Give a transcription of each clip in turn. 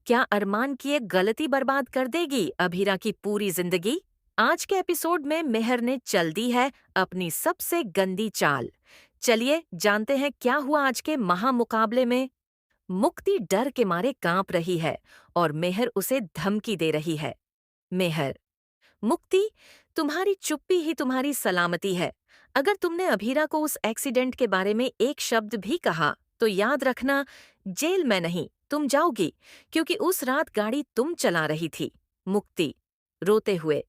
क्या अरमान की एक गलती बर्बाद कर देगी अभीरा की पूरी जिंदगी? आज के एपिसोड में मेहर ने चल दी है अपनी सबसे गंदी चाल। चलिए जानते हैं क्या हुआ आज के महामुकाबले में। मुक्ति डर के मारे कांप रही है और मेहर उसे धमकी दे रही है। मेहर: मुक्ति, तुम्हारी चुप्पी ही तुम्हारी सलामती है। अगर तुमने अभीरा को उस एक्सीडेंट के बारे में एक शब्द भी कहा तो याद रखना, जेल में नहीं तुम जाओगी, क्योंकि उस रात गाड़ी तुम चला रही थी। मुक्ति रोते हुए: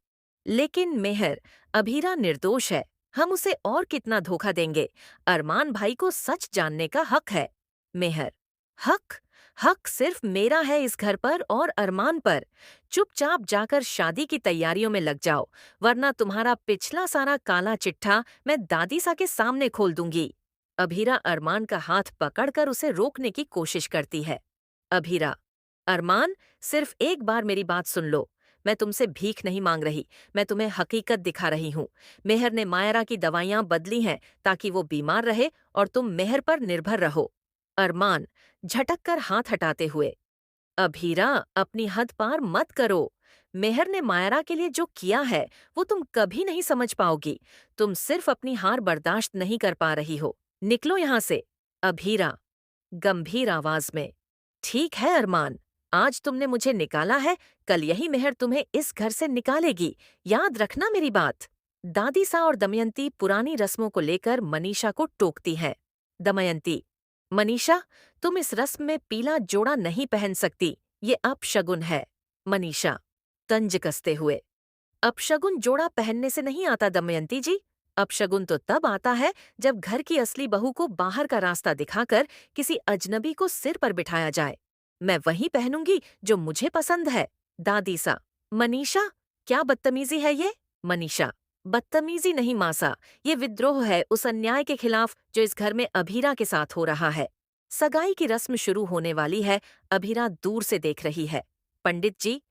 लेकिन मेहर, अभीरा निर्दोष है। हम उसे और कितना धोखा देंगे? अरमान भाई को सच जानने का हक है। मेहर: हक? हक सिर्फ मेरा है इस घर पर और अरमान पर। चुपचाप जाकर शादी की तैयारियों में लग जाओ, वरना तुम्हारा पिछला सारा काला चिट्ठा मैं दादी सा के सामने खोल दूंगी। अभीरा अरमान का हाथ पकड़कर उसे रोकने की कोशिश करती है। अभीरा: अरमान, सिर्फ एक बार मेरी बात सुन लो। मैं तुमसे भीख नहीं मांग रही, मैं तुम्हें हकीकत दिखा रही हूँ। मेहर ने मायरा की दवाइयाँ बदली हैं ताकि वो बीमार रहे और तुम मेहर पर निर्भर रहो। अरमान झटक कर हाथ हटाते हुए: अभीरा, अपनी हद पार मत करो। मेहर ने मायरा के लिए जो किया है वो तुम कभी नहीं समझ पाओगी। तुम सिर्फ अपनी हार बर्दाश्त नहीं कर पा रही हो। निकलो यहाँ से। अभीरा गंभीर आवाज में: ठीक है अरमान, आज तुमने मुझे निकाला है, कल यही मेहर तुम्हें इस घर से निकालेगी। याद रखना मेरी बात। दादी सा और दमयंती पुरानी रस्मों को लेकर मनीषा को टोकती हैं। दमयंती: मनीषा, तुम इस रस्म में पीला जोड़ा नहीं पहन सकती, ये अपशगुन है। मनीषा तंज कसते हुए: अपशगुन जोड़ा पहनने से नहीं आता दमयंती जी। अपशगुन तो तब आता है जब घर की असली बहू को बाहर का रास्ता दिखाकर किसी अजनबी को सिर पर बिठाया जाए। मैं वही पहनूंगी जो मुझे पसंद है। दादी सा: मनीषा, क्या बदतमीजी है ये? मनीषा: बदतमीजी नहीं मासा, ये विद्रोह है उस अन्याय के खिलाफ जो इस घर में अभीरा के साथ हो रहा है। सगाई की रस्म शुरू होने वाली है। अभीरा दूर से देख रही है। पंडित जी,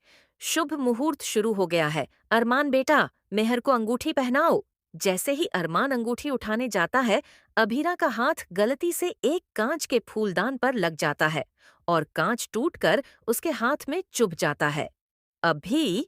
शुभ मुहूर्त शुरू हो गया है। अरमान बेटा, मेहर को अंगूठी पहनाओ। जैसे ही अरमान अंगूठी उठाने जाता है, अभीरा का हाथ गलती से एक कांच के फूलदान पर लग जाता है और कांच टूटकर उसके हाथ में चुभ जाता है। अभी